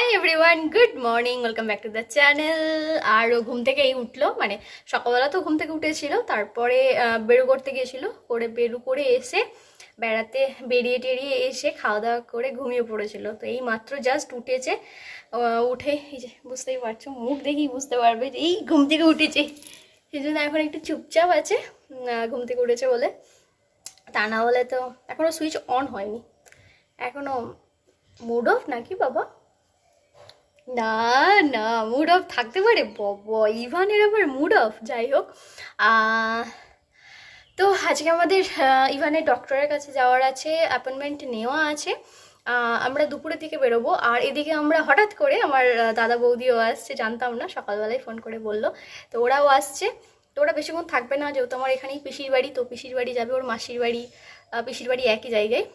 High everyone, good morning, welcome back to the channel. আর ও ঘুম থেকে এই উঠলো, মানে সকালবেলা তো ঘুম থেকে উঠেছিল, তারপরে বেরু করতে গিয়েছিল, করে বেরু করে এসে বেড়াতে বেরিয়ে টেরিয়ে এসে খাওয়া দাওয়া করে ঘুমিয়ে পড়েছিল। তো এই মাত্র জাস্ট উঠেছে, উঠে এই যে বুঝতেই পারছো, মুখ দেখেই বুঝতে পারবে যে এই ঘুম থেকে উঠেছে। সেই জন্য এখন একটু চুপচাপ আছে, ঘুম থেকে উঠেছে বলে। তা না হলে তো এখনও সুইচ অন হয়নি, এখনও মুড অফ নাকি বাবা? না না, মুড অফ থাকতে পারে বাবা, ইভানের আবার মুড অফ? যাই হোক, তো আজকে আমাদের ইভানের ডক্টরের কাছে যাওয়ার আছে, অ্যাপয়েন্টমেন্ট নেওয়া আছে। আমরা দুপুরের দিকে বেরোবো। আর এদিকে আমরা হঠাৎ করে আমার দাদা বৌদিও আসছে, জানতাম না, সকালবেলায় ফোন করে বললো, তো ওরাও আসছে। তো ওরা বেশিক্ষণ থাকবে না, যেহেতু আমার এখানেই পিসির বাড়ি, তো পিসির বাড়ি যাবে, ওর মাসির বাড়ি পিসির বাড়ি একই জায়গায়,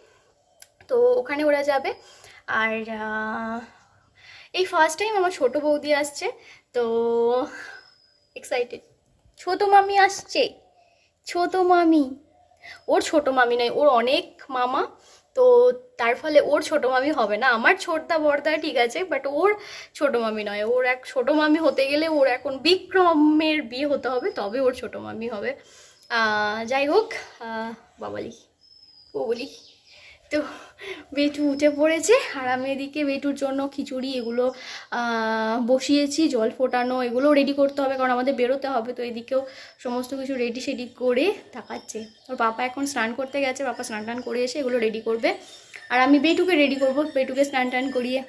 তো ওখানে ওরা যাবে। আর এই ফার্স্ট টাইম আমার ছোটো বৌদি আসছে, তো এক্সাইটেড। ছোটো মামি আসছে, ছোটো মামি, ওর ছোটো মামি নয়, ওর অনেক মামা, তো তার ফলে ওর ছোটো মামি হবে না। আমার ছোটদা বড়দা ঠিক আছে, বাট ওর ছোটো মামি নয়। ওর এক ছোটো মামি হতে গেলে ওর এখন বিক্রমের বিয়ে হতে হবে, তবে ওর ছোটো মামি হবে। যাই হোক, বাবালি ও বলি, তো বেটু উঠে পড়েছে, আর আমি এদিকে বেটুর জন্য খিচুড়ি এগুলো বসিয়েছি, জল ফোটানো এগুলো রেডি করতে হবে, কারণ আমাদের বেরোতে হবে। তো এদিকেও সমস্ত কিছু রেডি সেডি করে তাকাচ্ছে। ওর পাপা এখন স্নান করতে গেছে, পাপা স্নান টান করে এসে এগুলো রেডি করবে, আর আমি বেটুকে রেডি করবো, বেটুকে স্নান টান করিয়ে।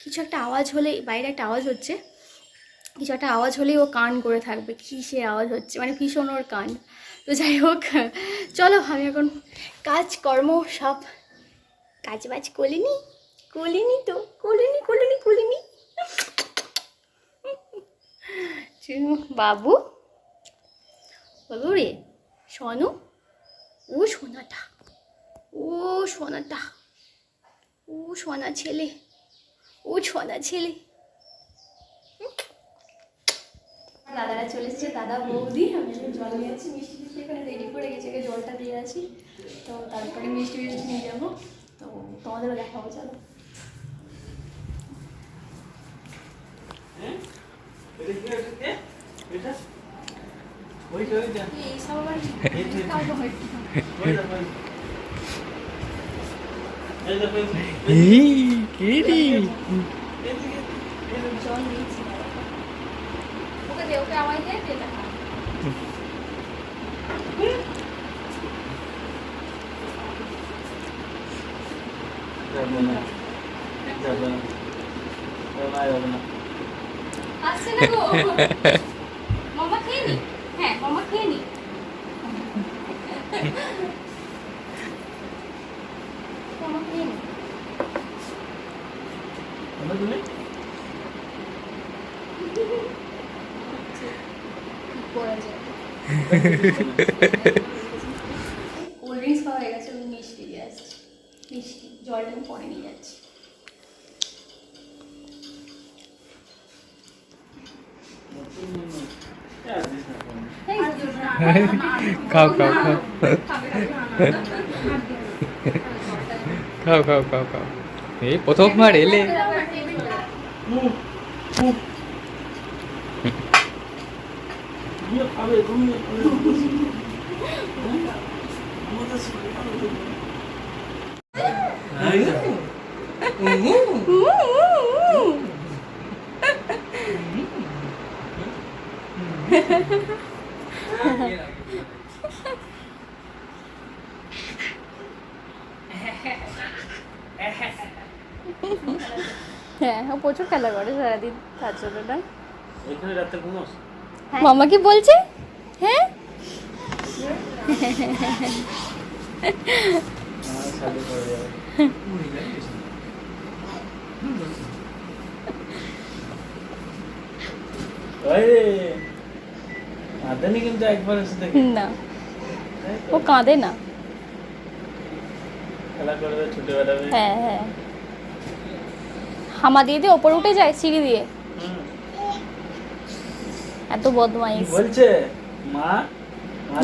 কিছু একটা আওয়াজ হলেই, বাইরে একটা আওয়াজ হচ্ছে, কিছু একটা আওয়াজ হলেই ও কান করে থাকবে, কিসের আওয়াজ হচ্ছে, মানে ভীষণ ওর কান। তো যাই হোক, চলো আমি এখন কাজকর্ম সব কাজবাজ করিনি, তো করিনি। বাবু বাবু রে, সোনু, ও সোনাটা, ও সোনাটা, ও সোনা ছেলে, ও সোনা ছেলে। দাদারা চলে এসেছে, দাদা বৌদি। আমি জল নিয়ে আছি, মিষ্টি মিষ্টি এখানে রেডি করে গেছে, জলটা দিয়ে আছি, তো তারপরে মিষ্টি মিষ্টি নিয়ে যাবো, তো তোমাদেরও দেখাবো। চলো, এইসব আবার জল দিয়েছি, ওকে দে, ওকে আমায় দে, দে দেখা। আসছে না গো, মামা খেয়ে নি, হ্যাঁ মামা খেয়ে নি, মামা খেয়ে নি। কোল্ড ড্রিঙ্কস খাওয়া হয়ে গেছে, আমি মিষ্টি দিয়ে আসছি, মিষ্টি জলটা আমি পরে নিয়ে যাচ্ছি। খাও খাও খাও খাও খাও খাও খাও, এই প্রথমবার এলে। হ্যাঁ, ও প্রচুর খেলা করে সারাদিন, তার জন্য না। হ্যাঁ। মামা কি বলছে? হ্যাঁ, কিন্তু একবার না ও কাঁদে না, খেলা করবে, ছুটে বেড়াবে। হ্যাঁ হ্যাঁ, হামা দিয়ে দিয়ে ওপরে উঠে যায় সিঁড়ি দিয়ে, এত বদমাইশ। বলছে মা,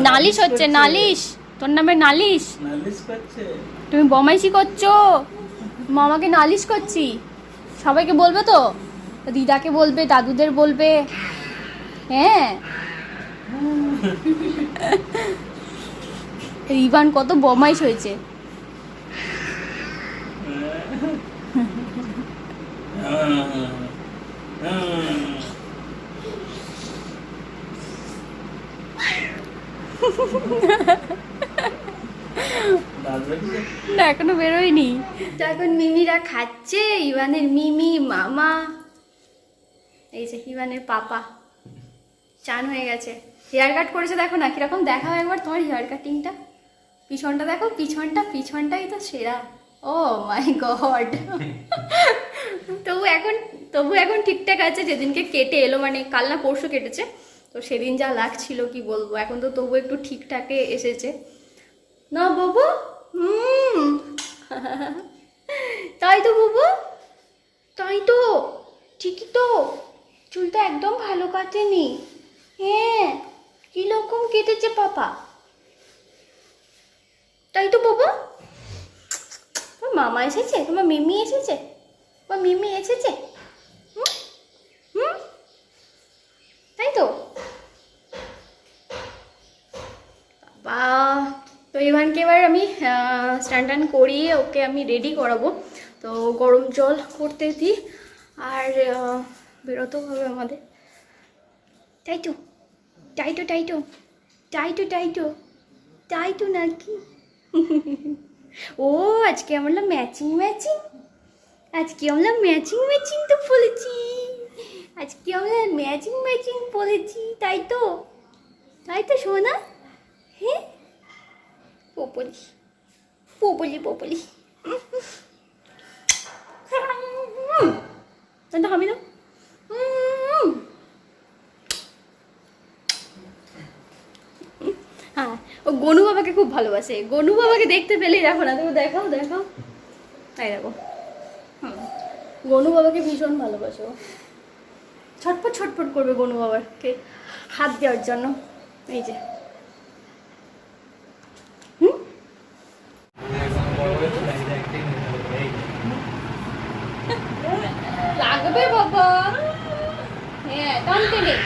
নালিশ হচ্ছে, নালিশ, তোর নামে নালিশ, নালিশ করছে। তুমি বমাইশি করছো, মামাকে নালিশ করছি। সবাইকে বলবে তো, দিদাকে বলবে, দাদুদের বলবে। হ্যাঁ রিবান কত বমাইশ হয়েছে। না এখনো বেরোয়নি। তো এখন মিমিরা খাচ্ছে, ইভানের মিমি, মামা, এই যে ইভানের পাপা চান হয়ে গেছে। হেয়ার কাট করেছে, দেখো না কিরকম। দেখাও একবার তোমার হেয়ার কাটিংটা, পিছনটা দেখো, পিছনটাই তো সেরা। ও মাই গড। তবু এখন ঠিকঠাক আছে। যেদিনকে কেটে এলো, মানে কাল না পরশু কেটেছে, তো সেদিন যা লাগছিল কি বলবো। এখন তো তবু একটু ঠিকঠাকে এসেছে না বাবু? তাই তো বাবু, তাই তো, ঠিকই তো। চুলটা একদম ভালো কাটেনি। হ্যাঁ, কিরকম কেটেছে পাপা, তাই তো বাবু। তোমার মামা এসেছে, তোমার মিমি এসেছে, তোমার মিমি এসেছে। হুম হুম, তাই তো। বা, তো ইভানকে এবার আমি স্নান করিয়ে ওকে আমি রেডি করাবো। তো গরম জল করতে দিই, আর বেরোতেও হবে আমাদের। তাই তো, তাই তো, তাই তো, তাই তো, তাই তো, তাই তো নাকি? ও আজকে আমরা ম্যাচিং, আজকে আমরা ম্যাচিং তো বলেছি, আজকে আমরা ম্যাচিং বলেছি, তাই তো, তাই তো সোনা। হ্যাঁ, পোপলি তো আমি না। হ্যাঁ, ও গনু বাবাকে খুব ভালোবাসে। গনু বাবাকে দেখতে পেলেই দেখো না, তুমি দেখাও, তাই দেখো। গনু বাবাকে ভীষণ ভালোবাসো। ছটফট করবে গনু বাবাকে হাত দেওয়ার জন্য। এই যে লাগবে বাবা। হ্যাঁ, টানতে নেই।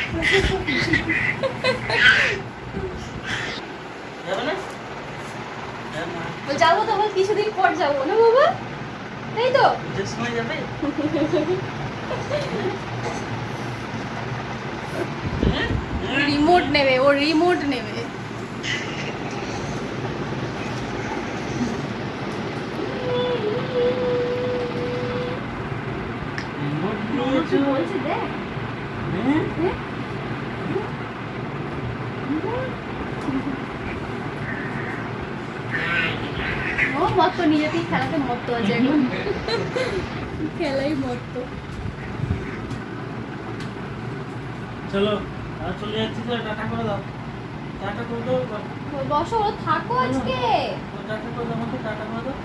যাবো তো, আবার কিছুদিন পর যাবো না বাবা, তাই তো। রিমোট নেবে, ও রিমোট নেবে। বলছে দেখ, ও মত্ত, নিজেতেই খেলাতে মত্ত আছে এখন। খেলাই মত্ত। চলো, চলে যাচ্ছি তো, টাটা করে দাও, টাটা করে দাও। বসো, থাকো আজকে। টাটা করে দাও, আমাকে টাটা করে দাও।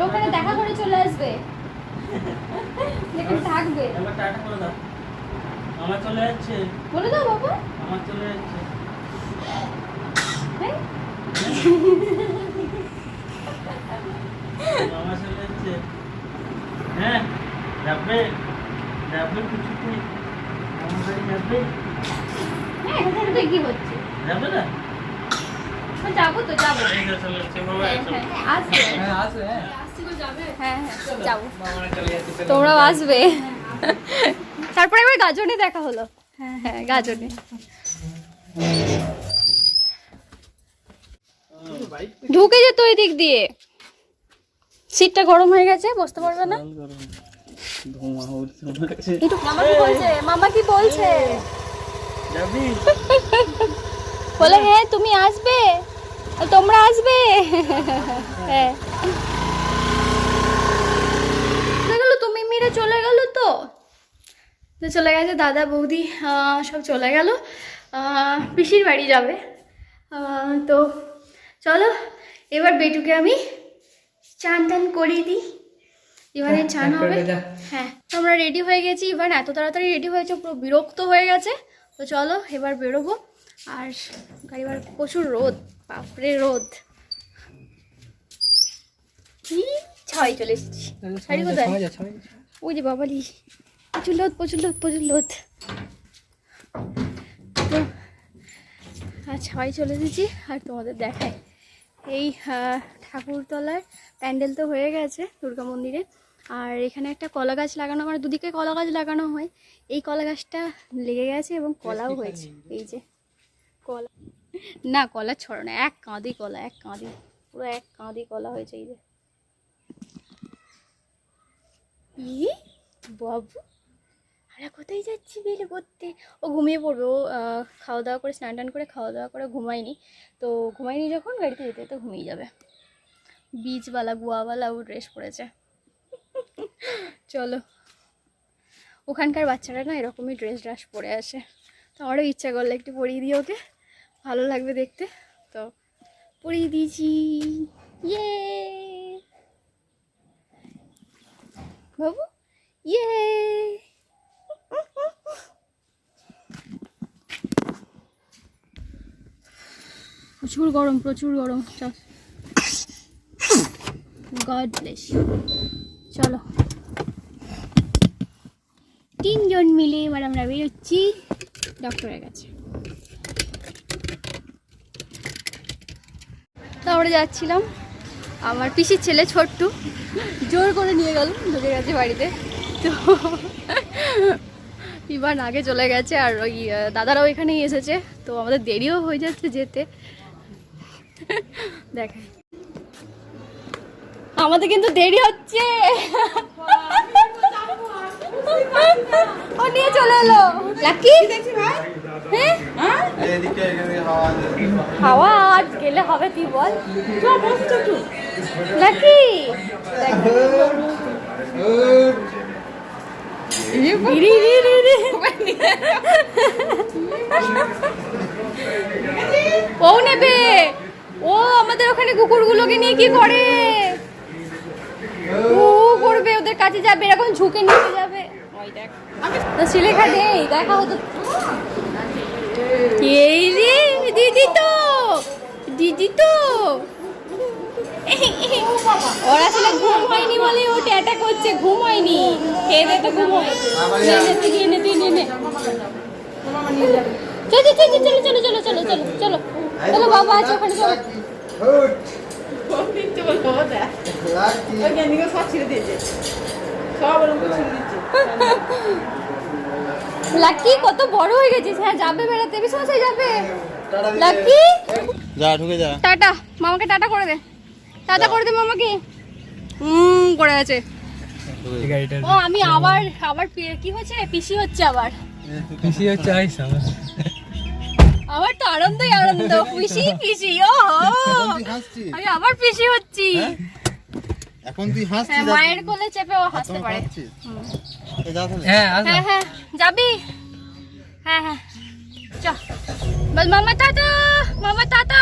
ওখানে দেখা করে চলে আসবে, দেখে থাকবে। এবার টাটা করে দাও, আমার চলে যাচ্ছে। বলে দাও বাবা, আমার চলে যাচ্ছে। হ্যাঁ? আমার চলে যাচ্ছে। হ্যাঁ, যাবে কিছু নেই, আমার বাড়ি যাবে। হ্যাঁ, এখানে তো কি হচ্ছে? যাবে না? যাবো তো, যাবো। এই যে চলে যাচ্ছে বাবা, চলো। আসবে। হ্যাঁ, যাবো। তোমরা তোমরাও আসবে। তারপরে একবার গাজনে দেখা হলো। হ্যাঁ, গাজনে। ঢুকে যেত ওই দিক দিয়ে, সিটটা গরম হয়ে গেছে, বসতে পারবে না। একটু মামা কি বলছে যাবি? বলে হ্যাঁ তুমি আসবে, তোমরা আসবে। হ্যাঁ, তুমি মেয়েরা চলে গেল তো চলে গেছে। দাদা বৌদি সব চলে গেল, পিসির বাড়ি যাবে। তো চলো এবার বেটুকে আমি চান টান করিয়ে দিই। ইভানের চান হবে। হ্যাঁ, তো আমরা রেডি হয়ে গেছি। ইভান এত তাড়াতাড়ি রেডি হয়েছে, পুরো বিরক্ত হয়ে গেছে। তো চলো এবার বেরোবো। আর গাড়িবার প্রচুর রোদ, বাপরে রোদ। কি ছাওয়াই চলে এসেছি। শাড়ি কোথায়? ওই যে বাবালি, প্রচুর লোদ। তো আর ছাওয়াই চলে এসেছি। আর তোমাদের দেখায় এই ঠাকুরতলার প্যান্ডেল তো হয়ে গেছে দুর্গা মন্দিরে। আর এখানে একটা কলা গাছ লাগানো, মানে দুদিকে কলা গাছ লাগানো হয়। এই কলা গাছটা লেগে গেছে এবং কলাও হয়েছে। এই যে কলা, না কলা ছড়ো না, এক কাঁদি কলা, পুরো এক কাঁদি কলা হয়েছে। এই যে বাবু, আরে কোথায় যাচ্ছি বেলে করতে? ও ঘুমিয়ে পড়বে। ও খাওয়া দাওয়া করে, স্নান টান করে খাওয়া দাওয়া করে ঘুমায়নি। তো ঘুমায়নি যখন গাড়িতে যেতে তো ঘুমিয়ে যাবে। বীজওয়ালা গুয়াওয়ালা ও ড্রেস পরেছে। চলো, ওখানকার বাচ্চারা না এরকমই ড্রেস পরে আসে। তো আমারও ইচ্ছা করলে একটু পরিয়ে দিই ওকে, ভালো লাগবে দেখতে। তো পরিয়ে দিয়েছি। ইয়ে বাবু, ইয়ে প্রচুর গরম। God bless you. চলো, 3 জন মিলে এবার আমরা বেরোচ্ছি ডক্টরের কাছে। তো আমরা যাচ্ছিলাম, আমার পিসির ছেলে ছোট্টু জোর করে নিয়ে গেল, ঢুকে গেছে বাড়িতে। তো ইভান আগে চলে গেছে, আর ওই দাদারাও এখানেই এসেছে। তো আমাদের দেরিও হয়ে যাচ্ছে যেতে। দেখাই, আমাদের কিন্তু দেরি হচ্ছে। ও নিয়ে চলে এলো। লাকি, হাওয়া আজ গেলে হবে, তুই বল। লাকি ও নেবে। ও আমাদের ওখানে কুকুরগুলোকে নিয়ে কি করে, ও করবে, ওদের কাছে যাবে, এরকম ঝুঁকে নিয়ে যাবে। ওই দেখ তো শিলেখা নেই, দেখা হতো। এই রে দিদি তো ওর আসলে ঘুম হয়নি বলে ও ট্যাটা করছে, ঘুম হয়নি, খেয়ে দে তো ঘুম হয়। চলো বাবা আছে ওখানে, চলো। লাকি কত বড় হয়ে গেছিস। হ্যাঁ যাবে বেড়াতে, বিশ্বনাথে যাবে। লাকি যা, ঢুকে যা। টাটা, মামাকে টাটা করে দে, মামাকে। করে আছে। ও আমি আবার কি হচ্ছে, পিসি হচ্ছে আবার। আমার তো আনন্দই আনন্দ, পিসি ও আমি আবার পিসি হচ্ছি। এখন তুই হাসছিস, মায়ের কোলে চেপে ও হাসতে পারে। হ্যাঁ যাবি? হ্যাঁ চ বল মামা টাটা।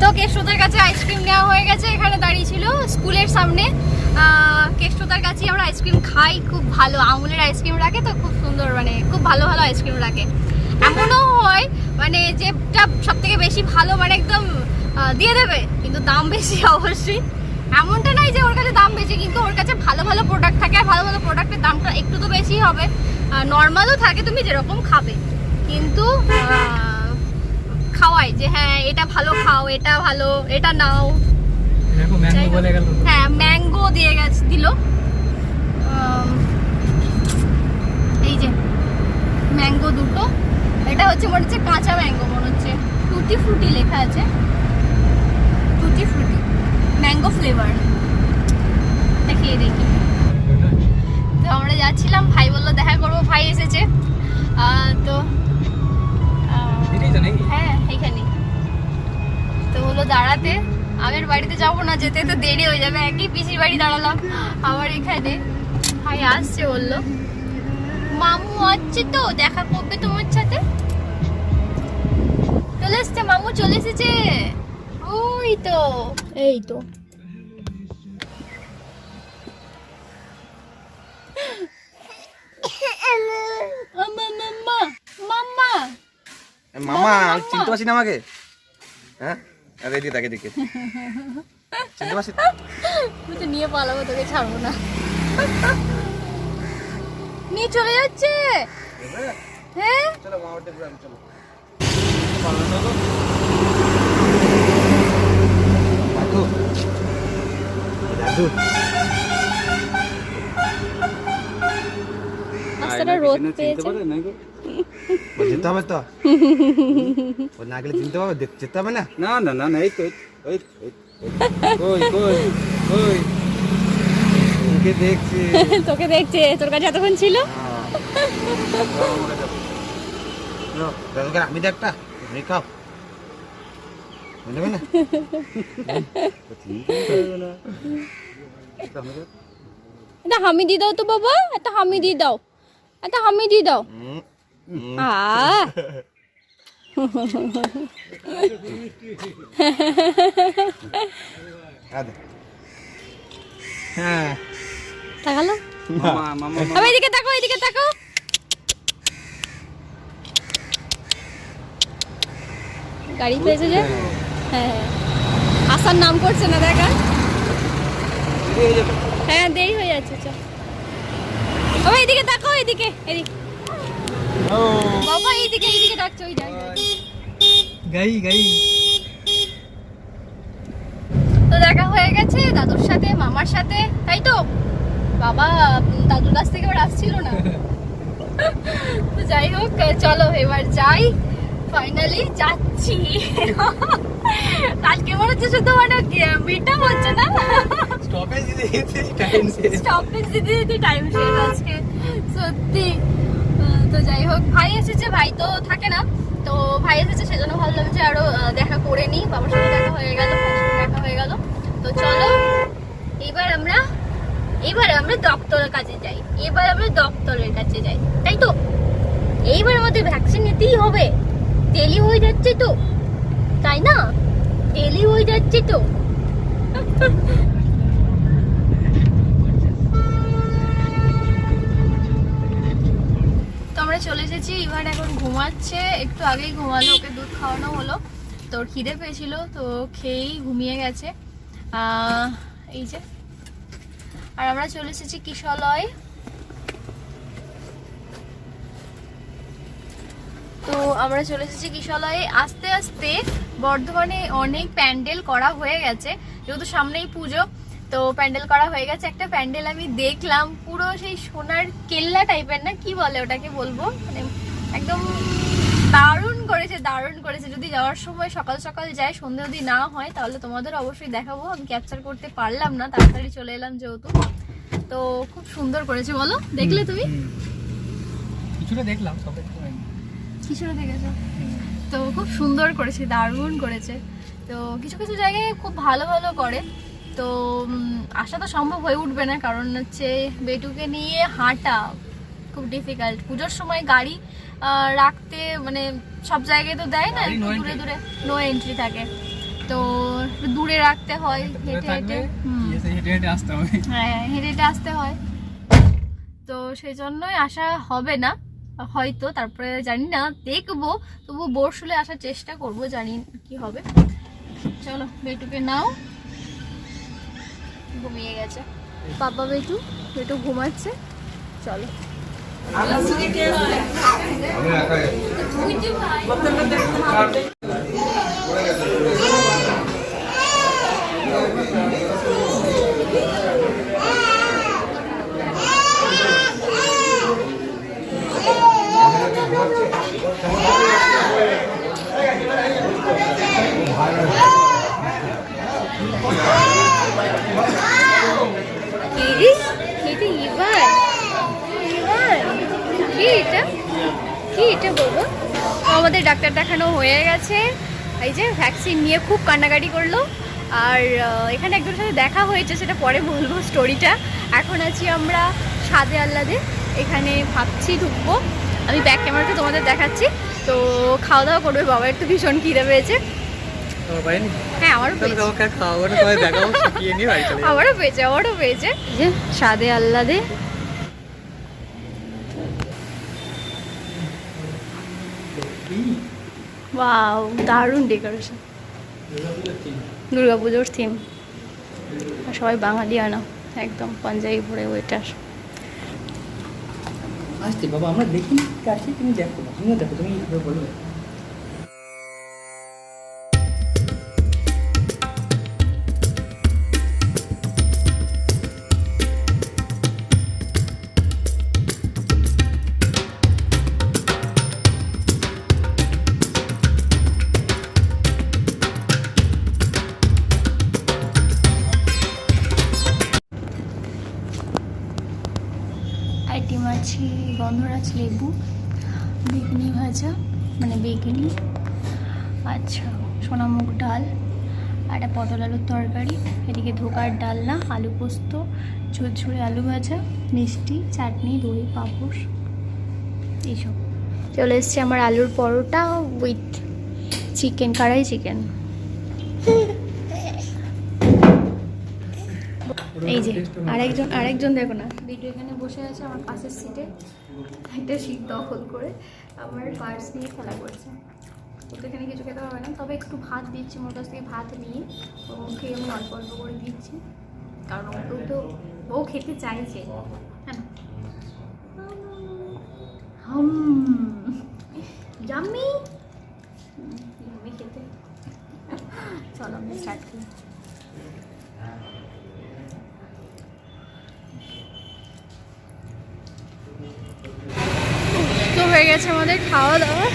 তো কেষ্টদার কাছে আইসক্রিম নেওয়া হয়ে গেছে, এখানে দাঁড়িয়ে ছিল স্কুলের সামনে। কেষ্টদার কাছে আমরা আইসক্রিম খাই, খুব ভালো আমুলের আইসক্রিম রাখে, তো খুব সুন্দর, মানে খুব ভালো আইসক্রিম রাখে। এমনও হয় মানে যেটা সব থেকে বেশি ভালো, মানে একদম দিয়ে দেবে, কিন্তু দাম বেশি অবশ্যই। এমনটা নয় যে ওর কাছে দাম বেশি, কিন্তু ওর কাছে ভালো প্রোডাক্ট থাকে, আর ভালো প্রোডাক্টের দামটা একটু তো বেশি হবে। নর্মালও থাকে, তুমি যেরকম খাবে, কিন্তু খাওয়াই যে হ্যাঁ এটা ভালো খাও, এটা ভালো, এটা নাও। হ্যাঁ ম্যাঙ্গো দিল। এই যে ম্যাঙ্গো দুটো, এটা হচ্ছে মনে হচ্ছে কাঁচা ম্যাঙ্গো, মনে হচ্ছে টুটি ফ্রুটি লেখা আছে, টুটি ফ্রুটি ম্যাঙ্গো ফ্লেভার। দেখিয়ে দেখি। তো আমরা যাচ্ছিলাম, ভাই বললো দেখা করবো, ভাই এসেছে। তো হ্যাঁ এইখানে তো বললো দাঁড়াতে। আগের বাড়িতে যাবো না, যেতে তো দেরি হয়ে যাবে, একই পিসির বাড়ি দাঁড়ালাম, আবার এখানে ভাই আসছে, বললো মামু আসছে তো দেখা করবে তোমার সাথে। চলে এসছে মামু, চলে এসেছে। এই তো মামা, চিনতে পারছি না আমাকে? হ্যাঁ আরে এদিকে তাকে দেখে চিনতে পারছিস? আমি তো নিয়ে পালাবো, তোকে ছাড়বো না। নিয়ে চলে যাচ্ছে। হ্যাঁ চলো মা ওঠে পুরো চলো। দাদু দাদু রাস্তাটা রোদ পেয়েছে। যেতে হবে তো, ও না গেলে চিনতে পারবে, যেতে হবে না। না না না না, এই তো ওই কই কই কই তোকে দেখছি। তোকে দেখছে, তোর কাছে এতক্ষণ ছিল। দাদুকে আমি দে একটা, তুমি খাও, নেবে না? এটা হামি দিয়ে দাও তো বাবা, একটা হামি দিয়ে দাও, একটা হামি দিয়ে দাও। হ্যাঁ তাকালো। মামা মামা আবার এদিকে তাকো, এদিকে তাকো। গাড়ি পেয়েছে যে। হ্যাঁ আসার নাম করছে না, দেখা। হ্যাঁ দেরি হয়ে যাচ্ছে। চল বাবা এদিকে তাকো, এদিকে এদিকে। বাবা এইদিকে, এইদিকে ডাকছো, ওই জায়গায়। গাই গাই। তো দেখা হয়ে গেছে দাদুর সাথে, মামার সাথে, তাই তো? বাবা দাদুর কাছ থেকে আবার আসছিল না। তো যাই হোক, চলো এবার যাই। ফাইনালি যাচ্ছি। আজকে মনে হচ্ছে শুধু মানে মিটআপ হচ্ছে না, স্টপেজ দিতে দিতে টাইম শেষ। স্টপেজ দিতে দিতে টাইম শেষ আজকে, সত্যি। তো যাই হোক, ভাই এসেছে, ভাই তো থাকে না, তো ভাই এসেছে সেজন্য ভাবলাম যে আরো দেখা করে নিই। বাবার সাথে দেখা হয়ে গেল, ভাইয়ের সাথে দেখা হয়ে গেল। তো চলো এবার আমরা ডক্টরের কাছে যাই। এবার আমরা ডক্টরের কাছে যাই, তাই তো? এইবার আমাদের ভ্যাকসিন নিতেই হবে। দেরি হয়ে যাচ্ছে তো, তাই না? দেরি হয়ে যাচ্ছে তো। তো আমরা চলে এসেছি। এবার এখন ঘুমাচ্ছে, একটু আগেই ঘুমালো, ওকে দুধ খাওয়ানো হলো। তোর খিদে পেয়েছিল, তো খেয়েই ঘুমিয়ে গেছে। এই যে, আর আমরা চলে এসেছি কিশলয়। তো আমরা চলে এসেছি কিশলয়ে। আস্তে আস্তে বর্ধমানে অনেক প্যান্ডেল করা হয়ে গেছে, যেহেতু সামনেই পুজো, তো প্যান্ডেল করা হয়ে গেছে। একটা প্যান্ডেল আমি দেখলাম, পুরো সেই সোনার কেল্লা টাইপের, না কি বলে ওটাকে বলবো, মানে একদম দারুণ করেছে, দারুণ করেছে। যদি যাওয়ার সময় সকাল সকাল যায়, সন্ধ্যে যদি না হয়, তাহলে তোমাদের অবশ্যই দেখাবো। আমি ক্যাপচার করতে পারলাম না, তাড়াতাড়ি চলে এলাম যেহেতু। তো খুব সুন্দর করেছে, বলো দেখলে তুমি? কিছুটা দেখলাম, সব কিছুটা দেখেছো? তো খুব সুন্দর করেছে, দারুণ করেছে। তো কিছু কিছু জায়গায় খুব ভালো ভালো করে। তো আসা তো সম্ভব হয়ে উঠবে না, কারণ হচ্ছে বেটুকে নিয়ে হাঁটা খুব ডিফিকাল্ট। পুজোর সময় গাড়ি রাখতে, মানে সব জায়গায় তো দেয় না, দূরে দূরে নো এন্ট্রি থাকে, তো দূরে রাখতে হয়, হেঁটে হেঁটে। হেঁটে হেঁটে আসতে হবে। হ্যাঁ হেঁটে হেঁটে আসতে হয়, তো সেই জন্যই আসা হবে না হয়তো। তারপরে জানি না, দেখবো। তবু বোরশুলে আসার চেষ্টা করব, জানি কি হবে। চলো বেটুকে নাও, ঘুমিয়ে গেছে পাপা। বেটু ঘুমাচ্ছে, চলো। কি এটা বলবো? আমাদের ডাক্তার দেখানো হয়ে গেছে। এই যে ভ্যাকসিন নিয়ে খুব কান্নাকাটি করলো। আর এখানে একজনের সাথে দেখা হয়েছে, সেটা পরে বলবো স্টোরিটা। এখন আছি আমরা স্বাদে আহ্লাদে, এখানে ভাবছি ঢুকবো। আমি ব্যাক ক্যামেরাতে তোমাদের দেখাচ্ছি। তো খাওয়া দাওয়া করবে, বাবার তো ভীষণ খিদে পেয়েছে। হ্যাঁ আমারও পেয়েছে, আমারও পেয়েছে। যে স্বাদে আহ্লাদে ওয়াও, দারুণ ডেকোরেশন। দুর্গাপুজোর থিম। আর সবাই বাঙালি আনা, একদম পাঞ্জাবি পরে ওয়েটার। আসতে বাবা আমরা দেখি কাছে, তুমি দেখো না, তুমিও দেখো, তুমি এইভাবে বলো। আইটেম আছে গন্ধরাজ লেবু, বেগুনি ভাজা মানে বেগুনি, আচ্ছা সোনামুগ ডাল, আর একটা পটল আলুর তরকারি, এদিকে ধোকার ডালনা, আলু পোস্ত, ঝুরঝুরে আলু ভাজা, মিষ্টি, চাটনি, দই, পাঁপড়, এইসব। চলে এসছে আমার আলুর পরোটা উইথ চিকেন, কড়াই চিকেন। এই যে আরেকজন দেখো না, ভিডিও এখানে বসে আছে আমার পাশের সিটে, একটা সিট দখল করে আমার পার্স নিয়ে খেলা করছে। ও তো এখানে কিছু খেতে পারবে না, তবে একটু ভাত দিচ্ছি, ওর কাছ থেকে ভাত নিয়ে ওর মুখে আমি অল্প অল্প করে দিচ্ছি, কারণ ও তো ও খেতে চাইছে। হ্যাঁ জাম্মি খেতে। চলো আমি স্টার্ট করি। তো হয়ে গেছে আমাদের খাওয়া দাওয়া,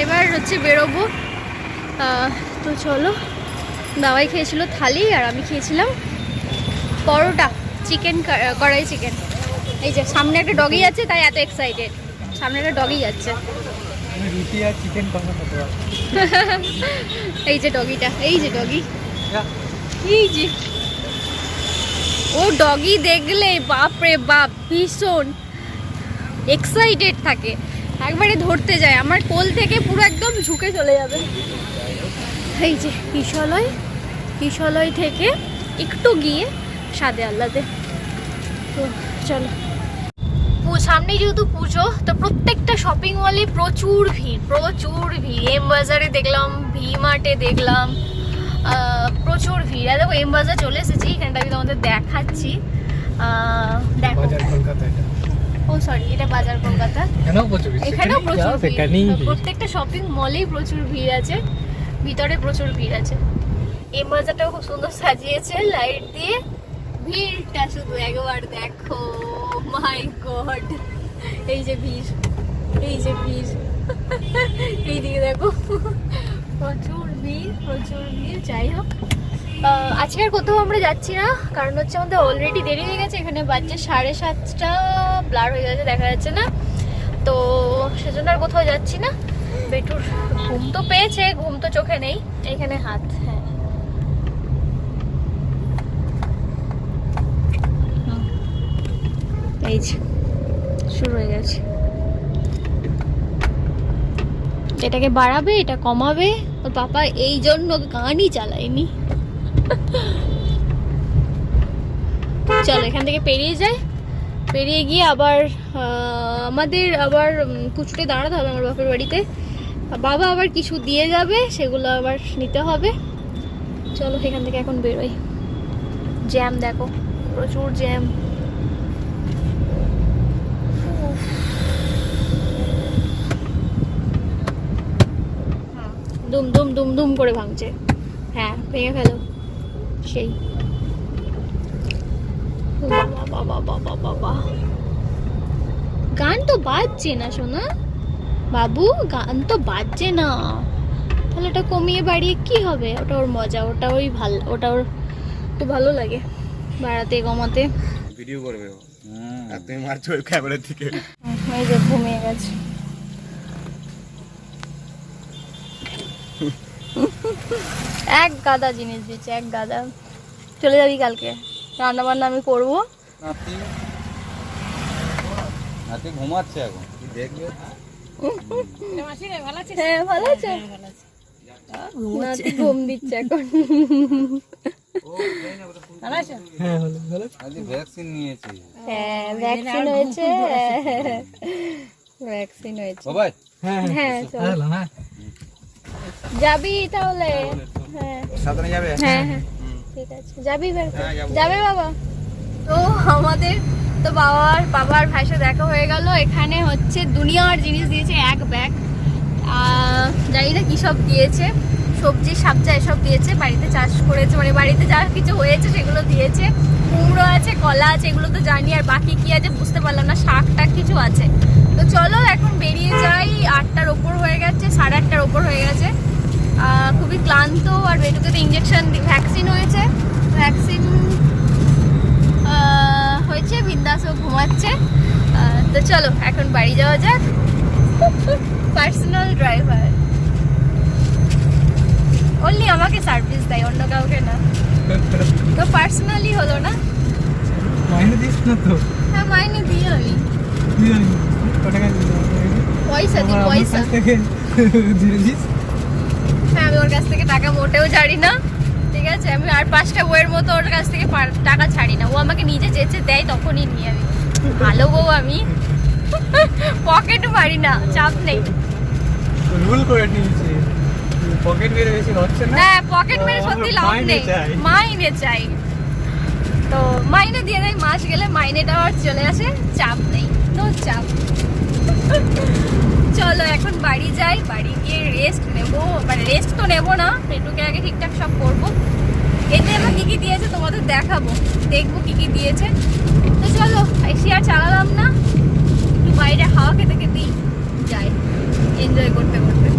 এবার হচ্ছে বেরোবো। তো চলো, দাওয়াই খেয়েছিল থালি আর আমি খেয়েছিলাম পরোটা, চিকেন কড়াই চিকেন। এই যে সামনে একটা ডগি যাচ্ছে, তাই এত এক্সাইটেড, সামনে একটা ডগি যাচ্ছে। রুটি আর চিকেন কষা খেতে পারবো। এই যে ডগিটা, এই যে ডগি, এই যে ও ডগি দেখলে বাপ রে বাপ ভীষণ এক্সাইটেড থাকে, একবারে ধরতে যায়, আমার কোল থেকে পুরো একদম ঝুঁকে চলে যাবে। এই যে কিশলয় থেকে একটু গিয়ে সাদে আল্লাতে। তো চলো, সামনে যেহেতু পুজো, তো প্রত্যেকটা শপিং মলে প্রচুর ভিড়। এম বাজারে দেখলাম, ভি মার্টে দেখলাম, প্রচুর ভিড়। আর দেখো এম বাজার চলে এসেছি, এখানটা আমি তোমাদের দেখাচ্ছি। দেখো কলকাতা, ও সরি, এটা বাজার কলকাতা। এখানেও প্রচুর ভিড়, প্রত্যেকটা শপিং মলেই প্রচুর ভিড় আছে, ভিতরে প্রচুর ভিড় আছে। এম বাজারটাও খুব সুন্দর সাজিয়েছে লাইট দিয়ে, ভিড়টা শুধু একবার দেখো, মাই গড। এই যে ভিড়, এইদিকে দেখো, প্রচুর ভিড়। যাই হোক, আজকে আর কোথাও আমরা যাচ্ছি না, কারণ হচ্ছে আমাদের অলরেডি দেরি হয়ে গেছে, এখানে বাজছে 7:30, ব্লার হয়ে গেছে, দেখা যাচ্ছে না, তো সেজন্য আর কোথাও যাচ্ছি না। বেটুর ঘুম তো পেয়েছে, ঘুম তো চোখে নেই, এখানে হাত, হ্যাঁ এই যে শুরু হয়ে গেছে। এটাকে বাড়াবে, এটা কমাবে, ওর পাপা এই জন্য গানই চালায়নি। চলো এখান থেকে পেরিয়ে যাই, পেরিয়ে গিয়ে আবার আমাদের আবার কুচুটে দাঁড়াতে হবে আমার বাপের বাড়িতে, বাবা আবার কিছু দিয়ে যাবে, সেগুলো আবার নিতে হবে। চলো এখান থেকে এখন বেরোই। জ্যাম দেখো, প্রচুর জ্যাম। দুম দুম দুম দুম করে ভাঙছে, হ্যাঁ ভেঙে ফেলো সেই। বাবা গান তো বাজছে না সোনা, বাবু গান তো বাজছে না, তাহলে ওটা কমিয়ে বাড়িয়ে কি হবে? ওটা ওর মজা, ওটা ওর খুব ভালো লাগে বাড়াতে কমাতে। ভিডিও করবে ও, আর তুমি মারছো ওই ক্যামেরার দিকে। এই যে ঘুমিয়ে গেছে। এক গাদা জিনিস দিচ্ছে, এক গাদা। চলে যাবি কালকে, রান্না বান্না আমি করবো। নাতি ঘুমাচ্ছে এখন, কি দেখবে? হ্যাঁ ভালো আছে, নাতি ঘুম দিচ্ছে এখন। আজ ভ্যাকসিন নিয়েছি। হ্যাঁ ভ্যাকসিন হয়েছে, ভ্যাকসিন হয়েছে। বাবাই হ্যাঁ চলো। যাবি তাহলে? হ্যাঁ সাবধানে যাবে। হ্যাঁ হ্যাঁ ঠিক আছে, যাবি বের করে? হ্যাঁ, যাবো। যাবে বাবা? তো আমাদের তো বাবার ভাইয়ের সাথে দেখা হয়ে গেল। এখানে হচ্ছে দুনিয়ার জিনিস দিয়েছে, এক ব্যাগ, জানি না কী সব দিয়েছে, সবজি সাবজা এসব দিয়েছে, বাড়িতে চাষ করেছে, মানে বাড়িতে যা কিছু হয়েছে সেগুলো দিয়েছে। কুমড়ো আছে, কলা আছে, এগুলো তো জানি, আর বাকি কি আছে বুঝতে পারলাম না, শাক টাক কিছু আছে। তো চলো এখন বেরিয়ে যাই। 8টার ওপর হয়ে গেছে, 8:30টার ওপর হয়ে গেছে। খুবই ক্লান্ত, আর বেটুকে তো ইঞ্জেকশন ভ্যাকসিন হয়েছে, ভ্যাকসিন হয়েছে, বিন্দাসও ঘুমাচ্ছে। তো চলো এখন বাড়ি যাওয়া যাক। পার্সোনাল ড্রাইভার অনলি আমাকে সার্ভিস দেয়, অন্য কাউকে না। তো পার্সোনালি হলো না? মাইনে দিস না তো? হ্যাঁ মাইনে দিই আমি, পয়সা দিই পয়সা। হ্যাঁ আমি ওর কাছ থেকে টাকা মোটেও ছাড়ি না, ঠিক আছে? আমি আর 5টা বইয়ের মতো ওর কাছ থেকে টাকা ছাড়ি না। ও আমাকে নিজে চেয়েছে দেয়, তখনই নিই আমি। ভালো বউ আমি, পকেট মারি না, চাপ নেই। রুল করে নিয়েছে, পকেট মেরে বেশি হচ্ছে না। হ্যাঁ পকেট মেরে সত্যি লাভ মাইনে নেই, চাই। মাইনে চাই। তো মাইনে দিয়ে দেয়, মাস গেলে মাইনেটা আবার চলে আসে, চাপ নেই, নো চাপ। চলো এখন বাড়ি যাই, বাড়ি গিয়ে রেস্ট নেবো, মানে রেস্ট তো নেবো না, পেটুকে আগে ঠিকঠাক সব করবো। এতে আমার কী কী দিয়েছে তোমাদের দেখাবো, দেখবো কী কী দিয়েছে। তো চলো এসি আর চালালাম না, একটু বাইরে হাওয়া খেতে খেতেই যাই, এনজয় করতে করতে।